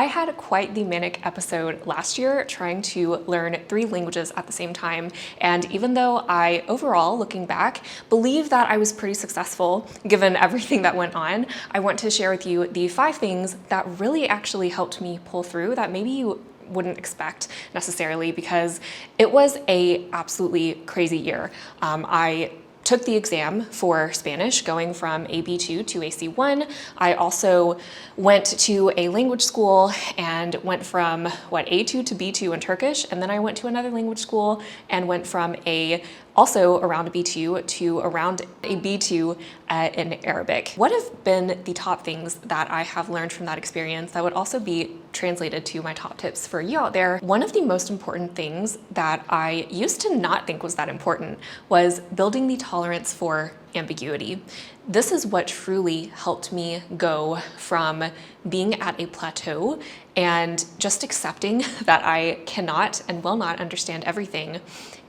I had quite the manic episode last year trying to learn 3 languages at the same time, and even though I overall, looking back, believe that I was pretty successful given everything that went on, I want to share with you the 5 things that really actually helped me pull through that maybe you wouldn't expect necessarily, because it was a absolutely crazy year. I took the exam for Spanish going from a B2 to a C1. I also went to a language school and went from A2 to B2 in Turkish, and then I went to another language school and went from also around a B2 to around a B2 in Arabic. What have been the top things that I have learned from that experience that would also be translated to my top tips for you out there? One of the most important things that I used to not think was that important was building the tolerance for ambiguity. This is what truly helped me go from being at a plateau and just accepting that I cannot and will not understand everything,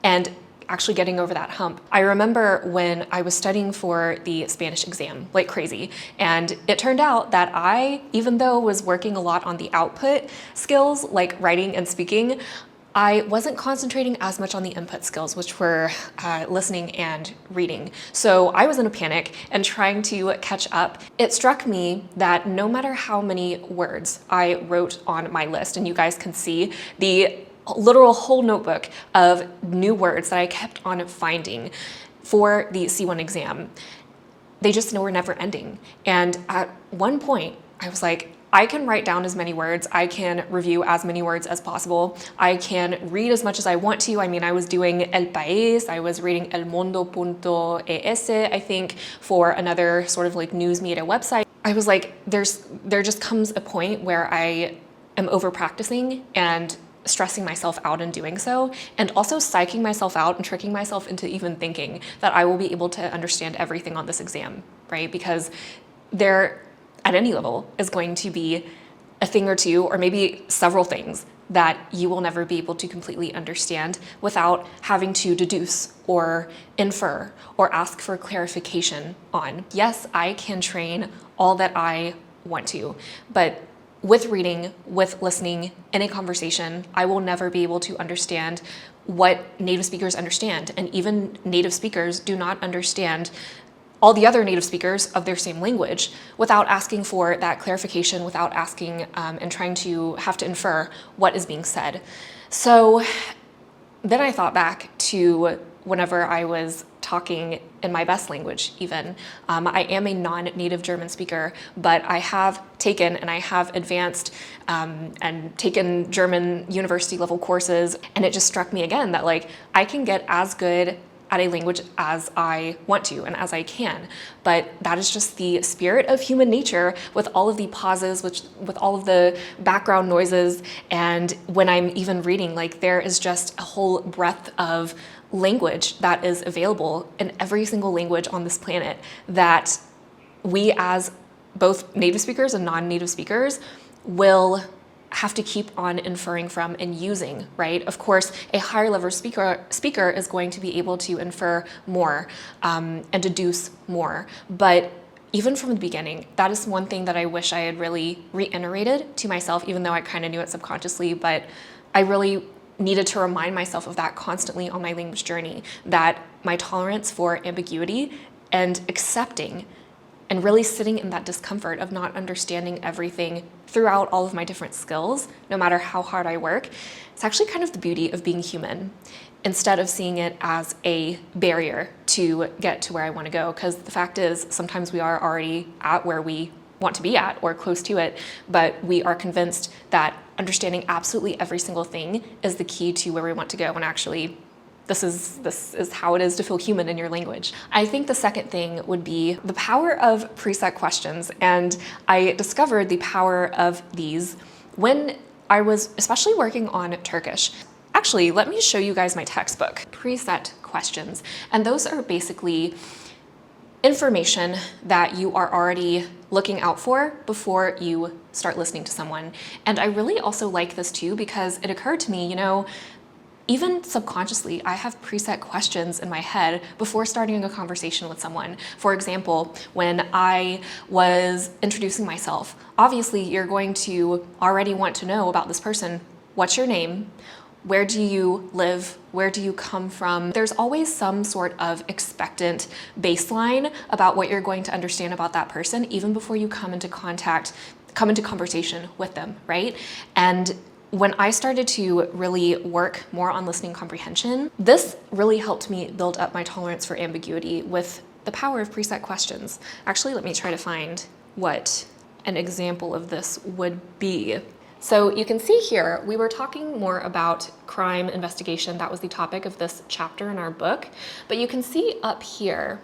and actually getting over that hump. I remember when I was studying for the Spanish exam like crazy, and it turned out that I, even though was working a lot on the output skills like writing and speaking, I wasn't concentrating as much on the input skills, which were listening and reading. So I was in a panic and trying to catch up. It struck me that no matter how many words I wrote on my list, and you guys can see the literal whole notebook of new words that I kept on finding for the C1 exam, they just were never ending. And at one point, I was like, I can write down as many words, I can review as many words as possible, I can read as much as I want to. I mean, I was doing El País, I was reading elmundo.es, I think, for another sort of like news media website. I was like, there just comes a point where I am over practicing and stressing myself out in doing so, and also psyching myself out and tricking myself into even thinking that I will be able to understand everything on this exam, right? Because there, at any level, is going to be a thing or two, or maybe several things that you will never be able to completely understand without having to deduce or infer or ask for clarification on. Yes, I can train all that I want to, but with reading, with listening, in a conversation, I will never be able to understand what native speakers understand. And even native speakers do not understand all the other native speakers of their same language without asking for that clarification, without asking and trying to have to infer what is being said. So then I thought back to whenever I was talking in my best language even. I am a non-native German speaker, but I have taken and I have advanced and taken German university level courses, and it just struck me again that like I can get as good at a language as I want to and as I can. But that is just the spirit of human nature, with all of the pauses, with all of the background noises. And when I'm even reading, like there is just a whole breadth of language that is available in every single language on this planet that we as both native speakers and non-native speakers will have to keep on inferring from and using, right? Of course, a higher level speaker is going to be able to infer more and deduce more. But even from the beginning, that is one thing that I wish I had really reiterated to myself, even though I kind of knew it subconsciously, but I really needed to remind myself of that constantly on my language journey, that my tolerance for ambiguity and accepting and really sitting in that discomfort of not understanding everything throughout all of my different skills, no matter how hard I work, it's actually kind of the beauty of being human, instead of seeing it as a barrier to get to where I want to go. Because the fact is, sometimes we are already at where we want to be at or close to it, but we are convinced that understanding absolutely every single thing is the key to where we want to go, when actually this is how it is to feel human in your language. I think the second thing would be the power of preset questions. And I discovered the power of these when I was especially working on Turkish. Actually, let me show you guys my textbook, preset questions. And those are basically information that you are already looking out for before you start listening to someone. And I really also like this too, because it occurred to me, Even subconsciously, I have preset questions in my head before starting a conversation with someone. For example, when I was introducing myself, obviously you're going to already want to know about this person. What's your name? Where do you live? Where do you come from? There's always some sort of expectant baseline about what you're going to understand about that person, even before you come into conversation with them, right? And when I started to really work more on listening comprehension, this really helped me build up my tolerance for ambiguity with the power of preset questions. Actually, let me try to find what an example of this would be. So you can see here, we were talking more about crime investigation. That was the topic of this chapter in our book. But you can see up here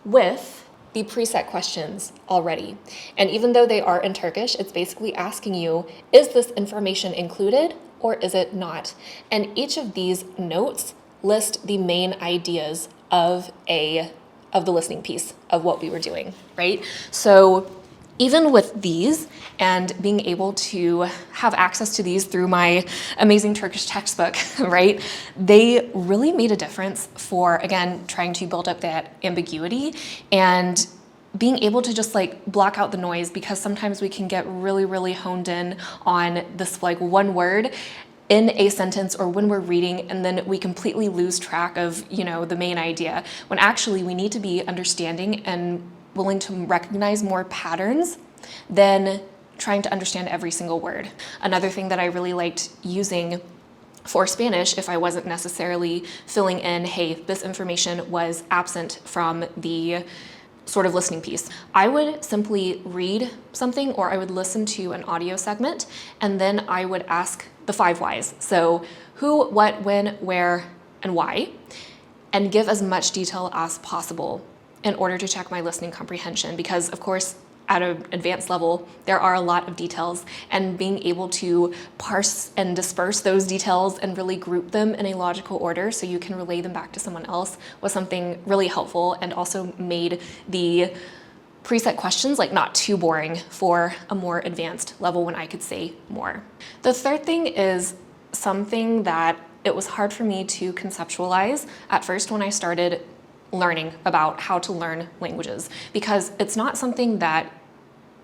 with the preset questions already. And even though they are in Turkish, it's basically asking you, is this information included or is it not? And each of these notes list the main ideas of the listening piece of what we were doing, right? So even with these and being able to have access to these through my amazing Turkish textbook, right, they really made a difference for, again, trying to build up that ambiguity and being able to just like block out the noise, because sometimes we can get really, really honed in on this like one word in a sentence or when we're reading, and then we completely lose track of, the main idea, when actually we need to be understanding and willing to recognize more patterns than trying to understand every single word. Another thing that I really liked using for Spanish, if I wasn't necessarily filling in, hey, this information was absent from the sort of listening piece, I would simply read something or I would listen to an audio segment, and then I would ask the 5 whys. So who, what, when, where, and why, and give as much detail as possible in order to check my listening comprehension, because of course, at an advanced level, there are a lot of details, and being able to parse and disperse those details and really group them in a logical order so you can relay them back to someone else was something really helpful, and also made the preset questions like not too boring for a more advanced level when I could say more. The third thing is something that it was hard for me to conceptualize at first when I started learning about how to learn languages, because it's not something that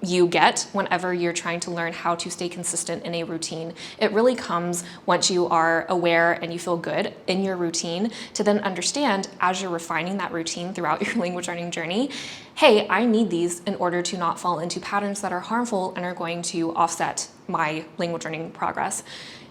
you get whenever you're trying to learn how to stay consistent in a routine. It really comes once you are aware and you feel good in your routine to then understand, as you're refining that routine throughout your language learning journey, hey, I need these in order to not fall into patterns that are harmful and are going to offset my language learning progress.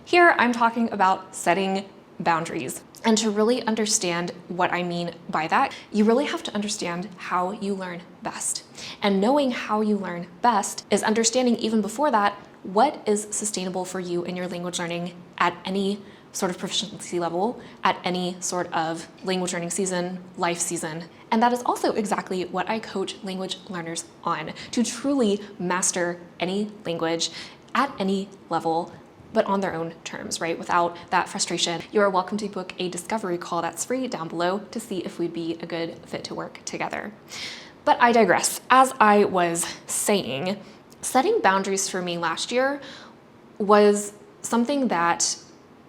Here, I'm talking about setting boundaries. And to really understand what I mean by that, you really have to understand how you learn best. And knowing how you learn best is understanding, even before that, what is sustainable for you in your language learning at any sort of proficiency level, at any sort of language learning season, life season. And that is also exactly what I coach language learners on, to truly master any language at any level, but on their own terms, right? Without that frustration. You are welcome to book a discovery call that's free down below to see if we'd be a good fit to work together. But I digress. As I was saying, setting boundaries for me last year was something that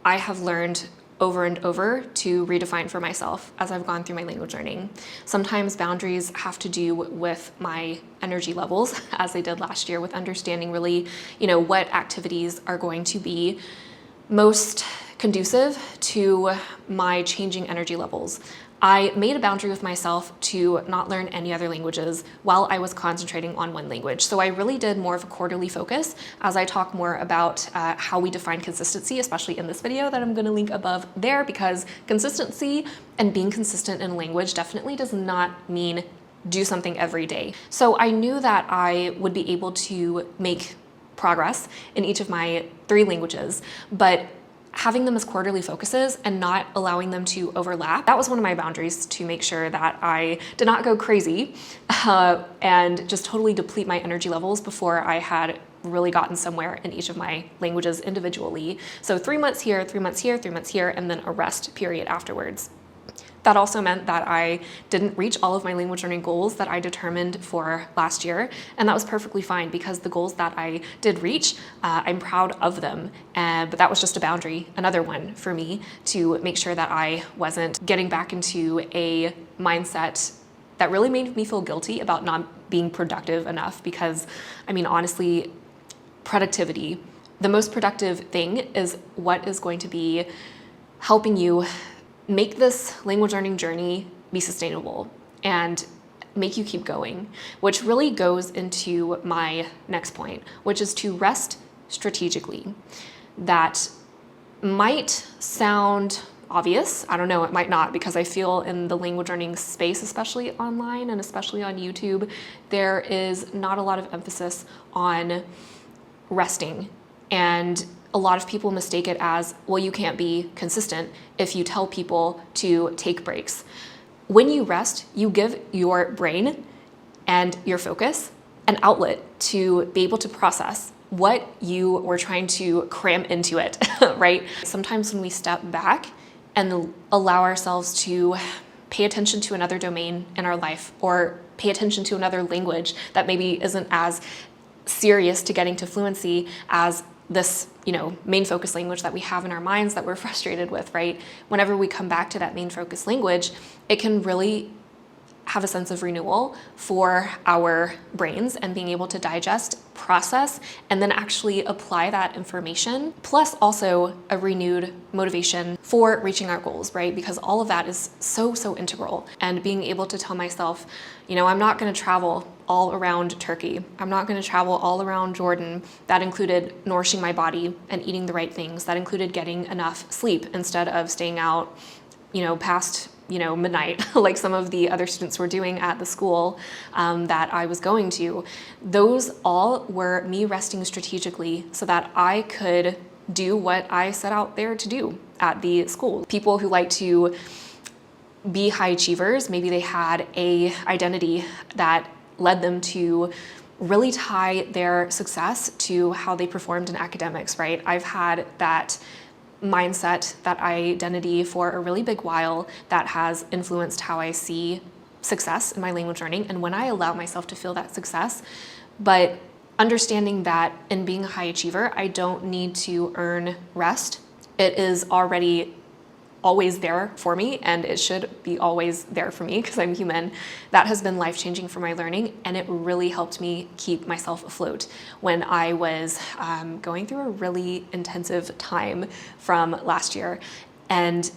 I have learned over and over to redefine for myself as I've gone through my language learning. Sometimes boundaries have to do with my energy levels, as I did last year, with understanding really, what activities are going to be most conducive to my changing energy levels. I made a boundary with myself to not learn any other languages while I was concentrating on one language. So I really did more of a quarterly focus as I talk more about how we define consistency, especially in this video that I'm going to link above there, because consistency and being consistent in language definitely does not mean do something every day. So I knew that I would be able to make progress in each of my 3 languages, but having them as quarterly focuses and not allowing them to overlap, that was one of my boundaries, to make sure that I did not go crazy and just totally deplete my energy levels before I had really gotten somewhere in each of my languages individually. So 3 months here, 3 months here, 3 months here, and then a rest period afterwards. That also meant that I didn't reach all of my language learning goals that I determined for last year. And that was perfectly fine because the goals that I did reach, I'm proud of them. But that was just a boundary, another one for me to make sure that I wasn't getting back into a mindset that really made me feel guilty about not being productive enough. Because, I mean, honestly, productivity, the most productive thing is what is going to be helping you make this language learning journey be sustainable and make you keep going, which really goes into my next point, which is to rest strategically. That might sound obvious. I don't know, it might not, because I feel in the language learning space, especially online and especially on YouTube, there is not a lot of emphasis on resting. And a lot of people mistake it as, well, you can't be consistent if you tell people to take breaks. When you rest, you give your brain and your focus an outlet to be able to process what you were trying to cram into it, right? Sometimes when we step back and allow ourselves to pay attention to another domain in our life, or pay attention to another language that maybe isn't as serious to getting to fluency as this, main focus language that we have in our minds that we're frustrated with, right? Whenever we come back to that main focus language, it can really have a sense of renewal for our brains and being able to digest, process, and then actually apply that information, plus also a renewed motivation for reaching our goals, right? Because all of that is so integral. And being able to tell myself, I'm not going to travel all around Turkey. I'm not going to travel all around Jordan. That included nourishing my body and eating the right things. That included getting enough sleep instead of staying out, past midnight, like some of the other students were doing at the school that I was going to. Those all were me resting strategically so that I could do what I set out there to do at the school. People who like to be high achievers, maybe they had a identity that led them to really tie their success to how they performed in academics, right? I've had that mindset, that identity for a really big while that has influenced how I see success in my language learning. And when I allow myself to feel that success, but understanding that in being a high achiever, I don't need to earn rest. It is already always there for me, and it should be always there for me because I'm human. That has been life-changing for my learning, and it really helped me keep myself afloat when I was going through a really intensive time from last year. And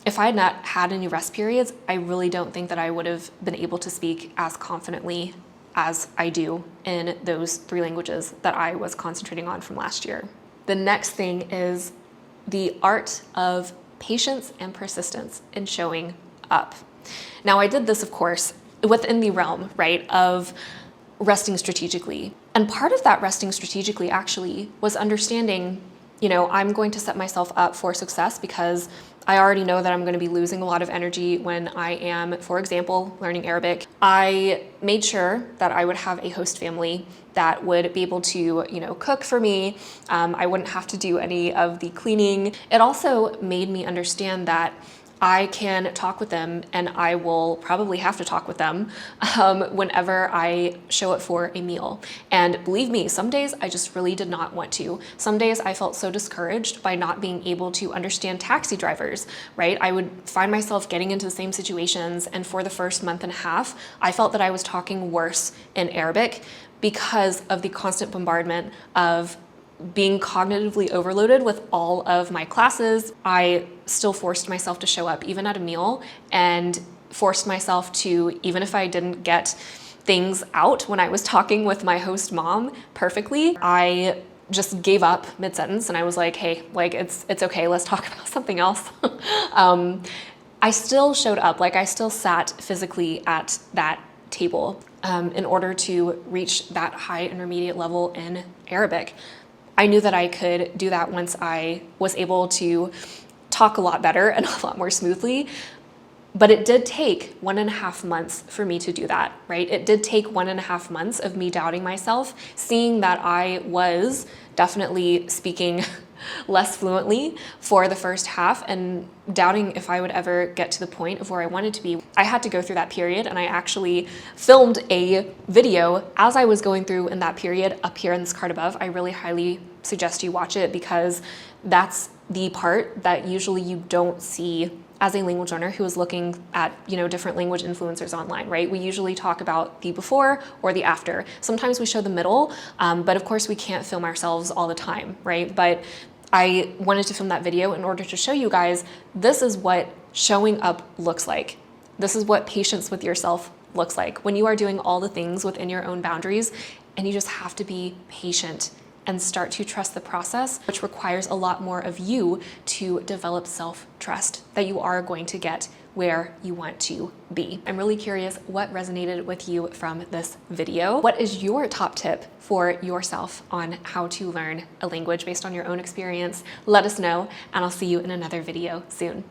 if I had not had any rest periods, I really don't think that I would have been able to speak as confidently as I do in those 3 languages that I was concentrating on from last year. The next thing is the art of patience and persistence in showing up. Now, I did this, of course, within the realm, right, of resting strategically. And part of that resting strategically actually was understanding, I'm going to set myself up for success because I already know that I'm going to be losing a lot of energy when I am, for example, learning Arabic. I made sure that I would have a host family that would be able to, cook for me. I wouldn't have to do any of the cleaning. It also made me understand that I can talk with them, and I will probably have to talk with them whenever I show up for a meal. And believe me, some days I just really did not want to. Some days I felt so discouraged by not being able to understand taxi drivers, right? I would find myself getting into the same situations, and for the first month and a half, I felt that I was talking worse in Arabic because of the constant bombardment of being cognitively overloaded with all of my classes. I still forced myself to show up even at a meal, and forced myself to, even if I didn't get things out when I was talking with my host mom perfectly, I just gave up mid-sentence and I was like, hey, it's okay, let's talk about something else. I still showed up, I still sat physically at that table in order to reach that high intermediate level in Arabic. I knew that I could do that once I was able to talk a lot better and a lot more smoothly. But it did take 1.5 months for me to do that, right? It did take 1.5 months of me doubting myself, seeing that I was definitely speaking less fluently for the first half and doubting if I would ever get to the point of where I wanted to be. I had to go through that period, and I actually filmed a video as I was going through in that period up here in this card above. I really highly suggest you watch it because that's the part that usually you don't see as a language learner who is looking at, different language influencers online, right? We usually talk about the before or the after. Sometimes we show the middle, but of course we can't film ourselves all the time, right? But I wanted to film that video in order to show you guys, this is what showing up looks like. This is what patience with yourself looks like when you are doing all the things within your own boundaries, and you just have to be patient and start to trust the process, which requires a lot more of you to develop self-trust that you are going to get where you want to be. I'm really curious what resonated with you from this video. What is your top tip for yourself on how to learn a language based on your own experience? Let us know, and I'll see you in another video soon.